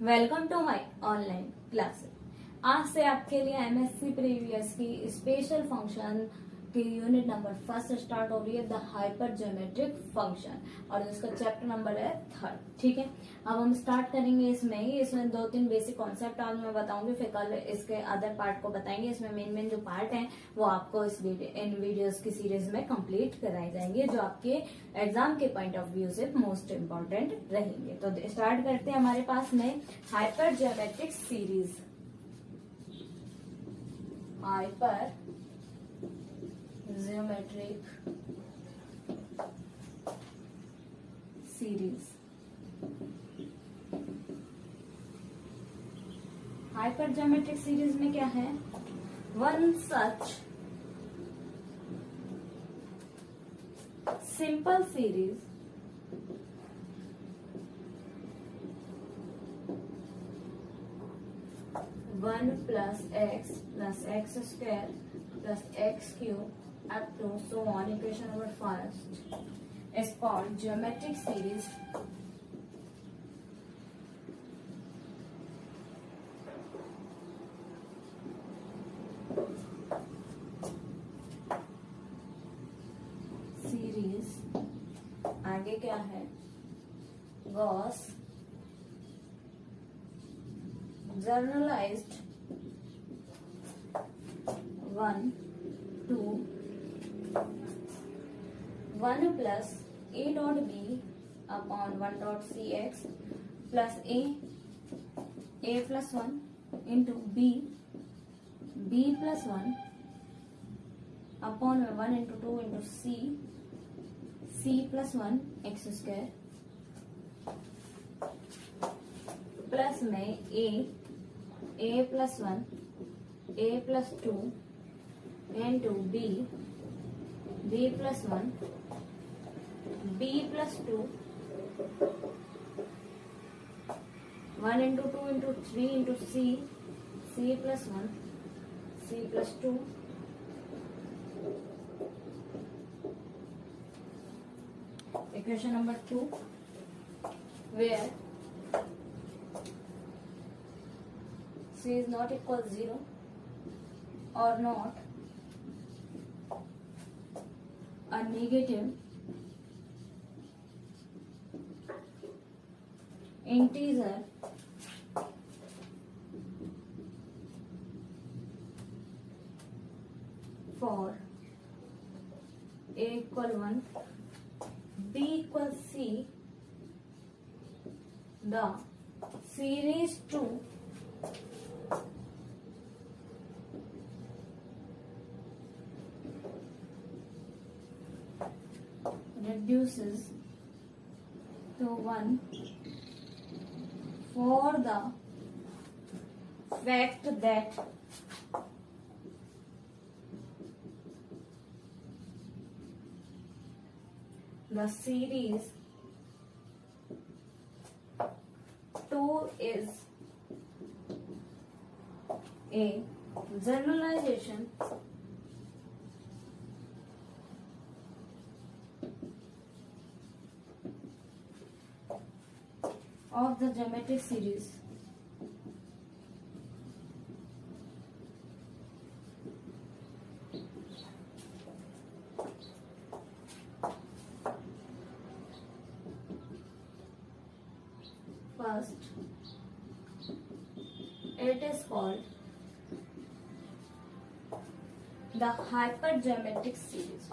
Welcome to my online classes. आज से आपके लिए एमएससी प्रीवियस की स्पेशल फंक्शन की यूनिट नंबर फर्स्ट स्टार्ट हो रही है, द हाइपर ज्योमेट्रिक फंक्शन, और इसका चैप्टर नंबर है 3rd। ठीक है, अब हम स्टार्ट करेंगे। इसमें 2-3 बेसिक कॉन्सेप्ट आज मैं बताऊंगी, फिर कल इसके अदर पार्ट को बताएंगे। इसमें मेन जो पार्ट हैं वो आपको इन वीडियोस की सीरीज में कंप्लीट कराए जाएंगे, जो आपके एग्जाम के पॉइंट ऑफ व्यू से मोस्ट इम्पोर्टेंट रहेंगे। तो स्टार्ट करते हैं। हमारे पास में hyper geometric series, hyper geometric series. Hyper geometric series में क्या है? One such simple series one plus x square plus x cube up to so on, equation number first is called geometric series आगे क्या है? Gauss generalized 1 to 1 plus a dot b upon 1 dot cx plus a plus 1 into b plus 1 upon 1 into 2 into c plus 1 x square plus में a plus 1 a plus 2 into b plus 1 b plus 2 1 into 2 into 3 into c plus 1 c plus 2 equation number 2 where c is not equal 0 or not a negative integer for a equal 1 b equal c, the series 2 reduces to 1 for the fact that the series 2 is a generalization of the geometric series first it is called the hypergeometric series.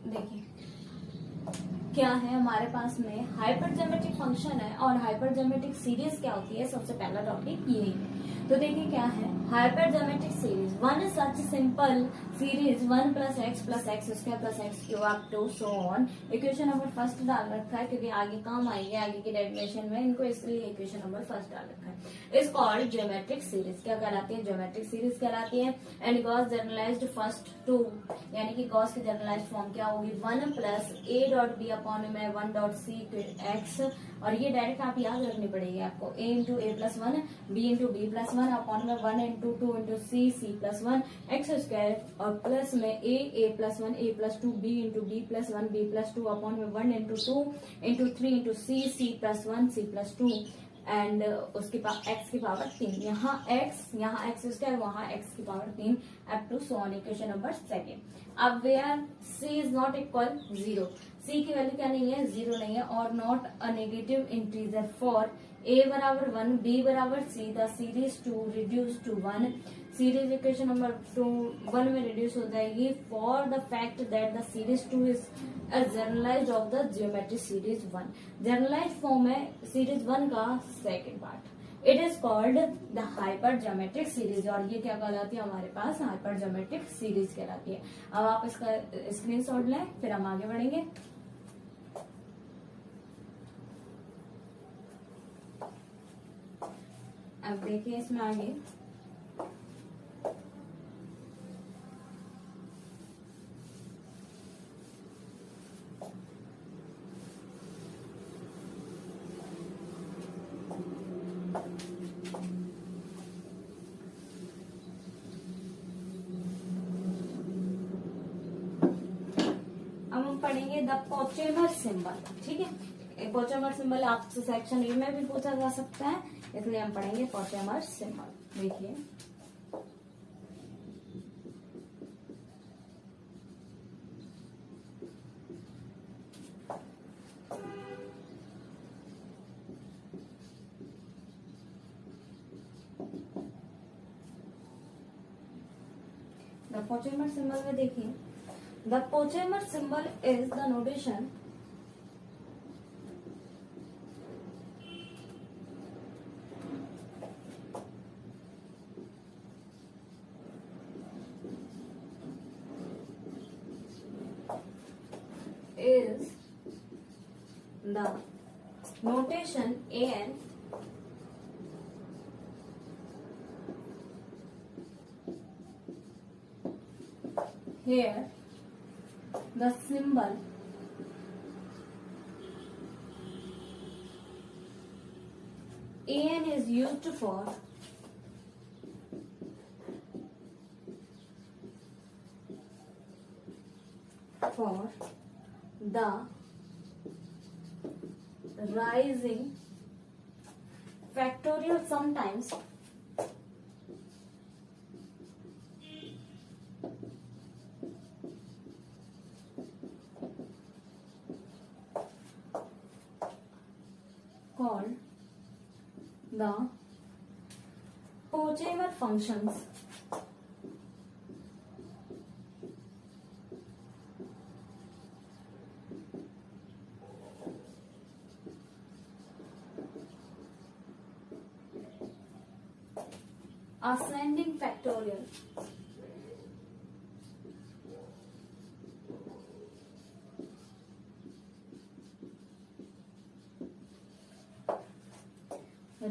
देखिए क्या है हमारे पास में hyper geometric function है और hyper geometric series क्या होती है। सबसे पहला टॉपिक यही है। तो देखिए क्या है, hyper geometric series one such simple series 1 + x square plus x cube up to so on. Equation number first डाल रखा है क्योंकि आगे काम आएंगे आगे की डेरिवेशन में इनको, इसलिए इक्वेशन नंबर फर्स्ट डाल रखा है। इस कॉल्ड ज्योमेट्रिक सीरीज, क्या कहलाती है, ज्योमेट्रिक सीरीज कहलाती है। And Gauss generalized first two, यानी कि गॉस की जनरलाइज्ड फॉर्म क्या होगी, 1 + a.b अपॉन में 1.c x, और ये डायरेक्ट आप याद रखनी पड़ेगी आपको, a into a plus 1 b into b plus 1 upon में 1 into 2 into c plus 1 x square, और प्लस में a plus 1 a plus 2 b into b plus 1 b plus 2 upon में 1 into 2 into 3 into c plus 1 c plus 2 and उसके पास x की power 3, यहाँ x square वहां x की power 3 up to so on. Equation number second. अब where c is not equal 0, c की value क्या नहीं है, 0 नहीं है, और not a negative integer for a बराबर 1 b बराबर c the series 2 reduce to 1। Series equation number 1 में रिड्यूस हो जाएगी for the fact that the series 2 is a generalized of the geometric series 1। Generalized form है series 1 का second part. It is called the hyper geometric series, और ये क्या कहलाती है हमारे पास, हाइपर ज्योमेट्रिक सीरीज कहलाती है। अब आप इसका स्क्रीनशॉट लें, फिर हम आगे बढ़ेंगे। अब देखिए इसमें आगे अब हम पढ़ेंगे द पोचेमर सिंबल, ठीक है। पोचेमर सिंबल आपसे सेक्शन ए में भी पूछा जा सकता है, इसलिए हम पढ़ेंगे पोचेमर सिंबल। देखिए द पोचेमर सिंबल में देखिए, the Pochhammer symbol is the notation is the notation an here the symbol an is used for the rising factorial sometimes called the Pochever functions. Ascending factorial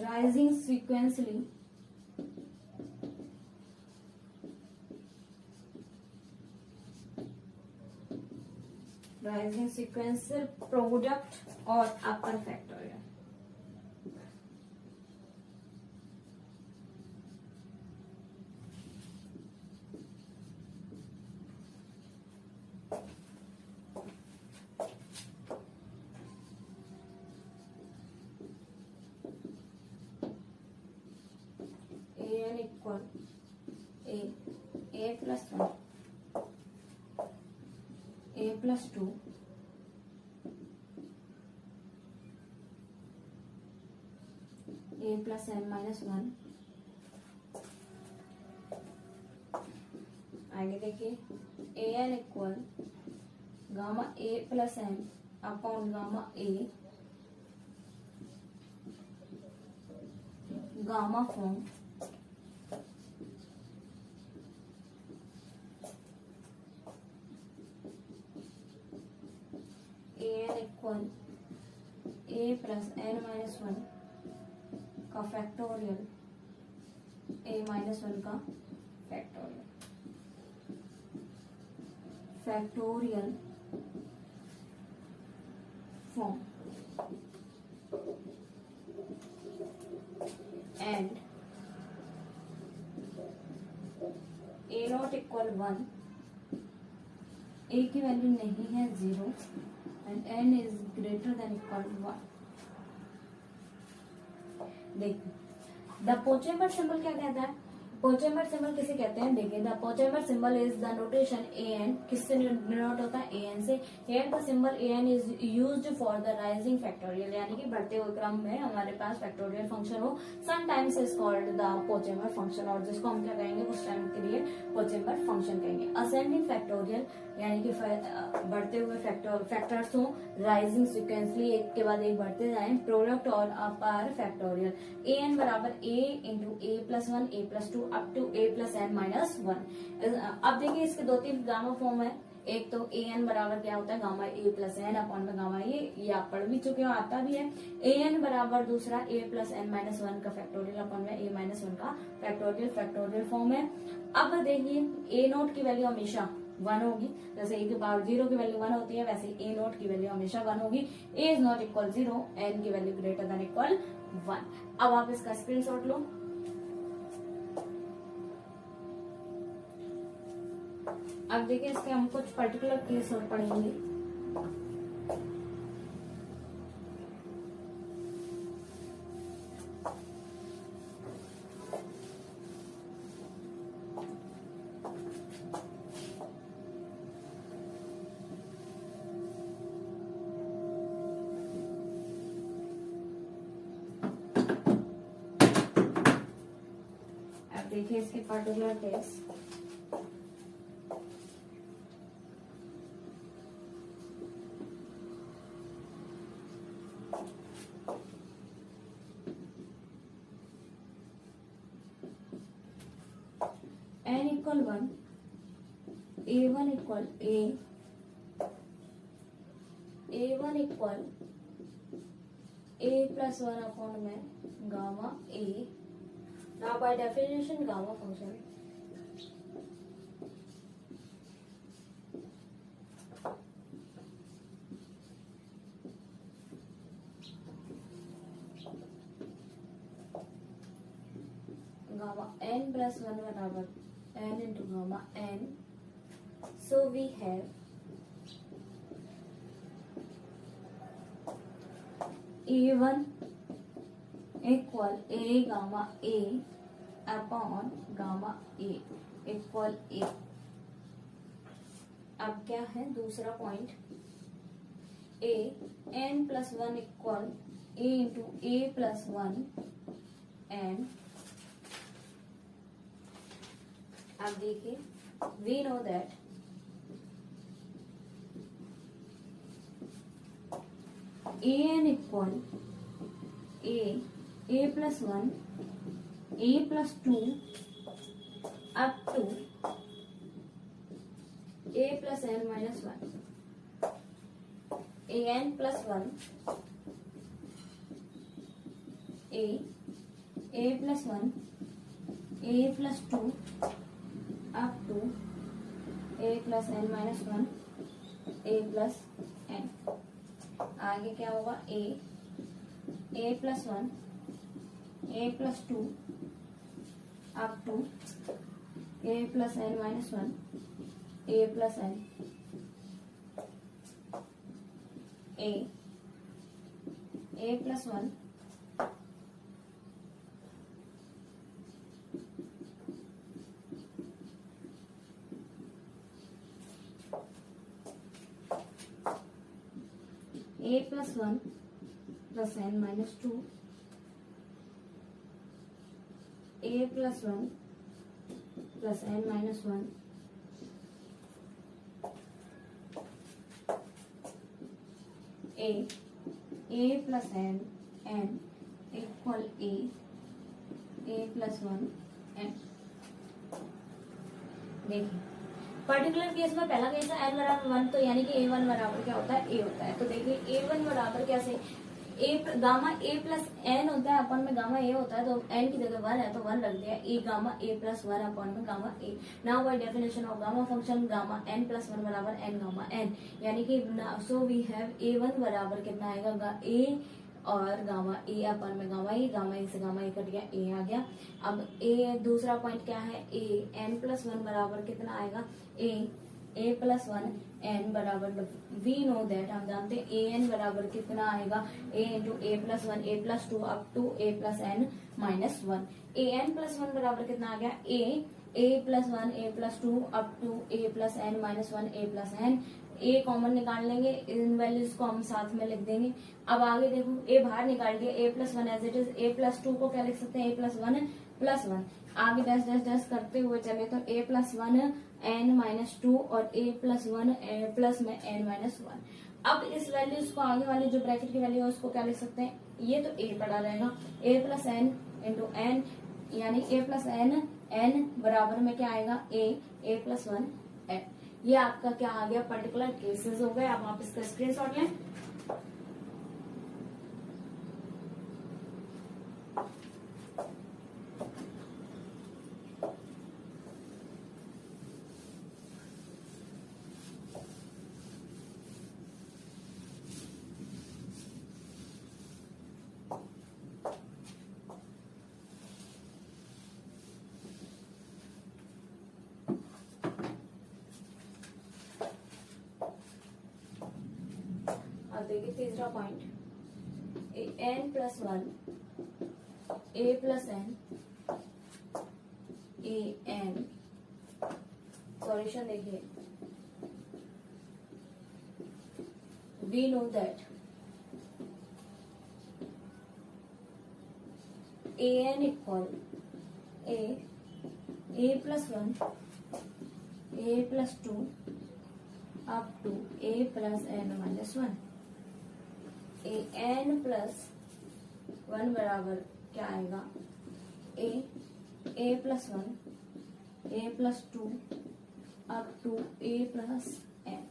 rising sequentially rising sequential product or upper factorial. An equal a plus 1 a plus 2 a plus n minus 1। आगे देखिए an equal gamma a plus n upon gamma a gamma form equal a plus n minus one का factorial, a minus one का factorial form and a not equal one, a की value नहीं है 0 and n is greater than equal 1। देखिए the Pochhammer symbol क्या कहता है, पोचेमर symbol किसे कहते हैं, देखिए the Pochhammer symbol is the notation a n, किससे डिनोट होता है, ए एन से। Here the symbol a n is used for the rising factorial, यानी कि बढ़ते हुए क्रम में हमारे पास फैक्टोरियल फंक्शन हो, sometimes is called the Pochhammer function, और जिसको हम क्या कहेंगे उस टाइम के लिए पोचेमर फंक्शन कहेंगे। असेंडिंग फैक्टोरियल यानी कि बढ़ते हुए फैक्टर्स हो, राइजिंग सिक्वेंसली एक के बाद एक बढ़ते जाएं, प्रोडक्ट और अपर फैक्टोरियल। ए एन बराबर a into a plus one, a plus two up to a plus n minus one. अब देखिए इसके दो तीन गामा फॉर्म है, एक तो ए एन बराबर क्या होता है gamma a plus n upon में गामा ये आप पढ़ भी चुके हो, आता भी है। ए एन बराबर दूसरा ए प्लस एन माइनस वन का फैक्टोरियल अपॉन में ए माइनस वन का फैक्टोरियल फॉर्म है। अब देखिए ए नोट की वैल्यू हमेशा 1 होगी, जैसे ए के पावर 0 की वैल्यू 1 होती है, वैसे ए नोट की वैल्यू हमेशा 1 होगी। ए इज नॉट इक्वल 0, एन की वैल्यू ग्रेटर देन इक्वल 1। अब आप इसका स्क्रीनशॉट लो। अब देखिए इसके हम कुछ पर्टिकुलर केस और पढ़ेंगे। अब देखिए इसके particular case. n equal 1, a1 equal a1 equal a plus 1 upon में gamma a। Now by definition gamma function gamma n plus 1 बराबर n into gamma n, so we have a1 equal a gamma a upon gamma a equal a। अब क्या है दूसरा point, a n plus 1 equal a into a plus 1 and अब देखिए we know that an equal a plus 1 a plus 2 up to a plus n minus 1। a n plus 1 a plus 1 a plus 2 up to a plus n minus 1 a plus n. आगे क्या होगा a plus 1 a plus 2 up to a plus n minus 1 a plus n. a plus 1 a plus 1 plus n minus 2 a plus 1 plus n minus 1 a plus n equal a plus 1 n. देखिए particular case में पहला case है n बराबर 1, तो यानी कि a1 बराबर क्या होता है, a होता है। तो देखिए a1 बराबर कैसे, गामा a प्लस एन होता है, अपन में गामा a होता है, तो n की जगह 1 है तो 1 रख दिया, a गामा a प्लस 1 अपन में gamma a। Now by definition of gamma function gamma n plus 1 बराबर n गामा n, यानी कि सो वी हैव a1 बराबर कितना आएगा, a और गामा ए अपन में गामा ए से गामा ए कट गया, ए आ गया। अब ए दूसरा पॉइंट क्या है, ए एन प्लस 1 बराबर कितना आएगा, ए प्लस 1 एन बराबर, वी नो दैट, हम जानते हैं ए एन बराबर कितना आएगा, a into a plus 1 a plus 2 up to a plus n minus 1। A n plus 1 बराबर कितना आ गया, a plus 1 a plus 2 up to a plus n minus 1 a plus n. A common निकाल लेंगे, इन values को हम साथ में लिख देंगे। अब आगे देखो, ए बाहर निकाल दिया, a plus 1 as it is, a plus 2 को क्या लिख सकते हैं, ए प्लस 1 प्लस 1। आगे डैश डैश डैश करते हुए चले तो ए प्लस 1 एन माइनस 2 और ए प्लस 1 प्लस में एन माइनस 1। अब इस वैल्यूज को आगे वाली जो ब्रैकेट की वैल्यू है उसको क्या लिख सकते हैं, ये तो ए पड़ा रहेगा, ए प्लस एन इंटू एन, यानी ए प्लस एन बराबर में क्या आएगा, ए प्लस 1 एन। ये आपका क्या आ गया, पर्टिकुलर केसेस हो गए। अब आप इसका स्क्रीनशॉट लें। देखिए तीसरा point, n plus 1 a plus n a n, solution देखिए, we know that a n equal a plus 1 a plus 2 up to a plus n minus 1। A n plus 1 बराबर क्या आएगा, a plus 1 a plus 2 up to a plus n.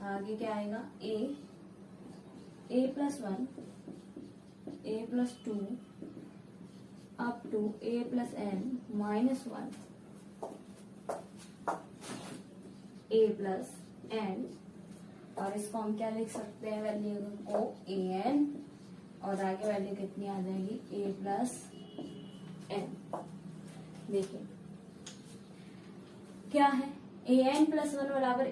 आगे क्या आएगा, a plus 1 a plus 2 up to a plus n minus 1 a plus N. और इसको हम क्या लिख सकते हैं, वैल्यू को ए एन, और आगे वैल्यू कितनी आ जाएगी, ए प्लस एन। देखिए क्या है, ए एन प्लस 1 बराबर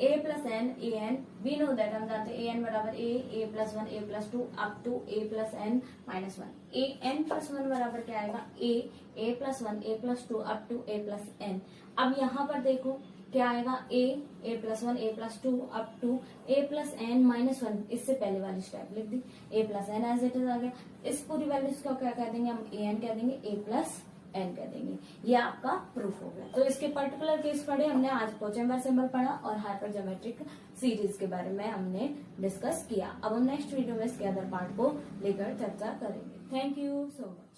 a plus n a n, we know that, हम जानते हैं ए एन बराबर a plus 1 a plus 2 up to a plus n minus 1। A n plus 1 बराबर क्या आएगा, a plus 1 a plus 2 up to a plus n. अब यहाँ पर देखो क्या आएगा, a plus 1 a plus 2 up to a plus n minus 1। इससे पहले वाली स्टेप लिख दी, a plus n as it is आ गया। इस पूरी वैल्यूज को क्या कह देंगे हम, ए एन कह देंगे, ए प्लस एन कह देंगे। ये आपका प्रूफ हो गया। तो इसके पर्टिकुलर केस पढ़े हमने, आज कोचेम्बर सिंबल पढ़ा और हाइपर ज्योमेट्रिक सीरीज के बारे में हमने डिस्कस किया। अब हम नेक्स्ट वीडियो में इसके अदर पार्ट को लेकर चर्चा करेंगे। Thank you so much.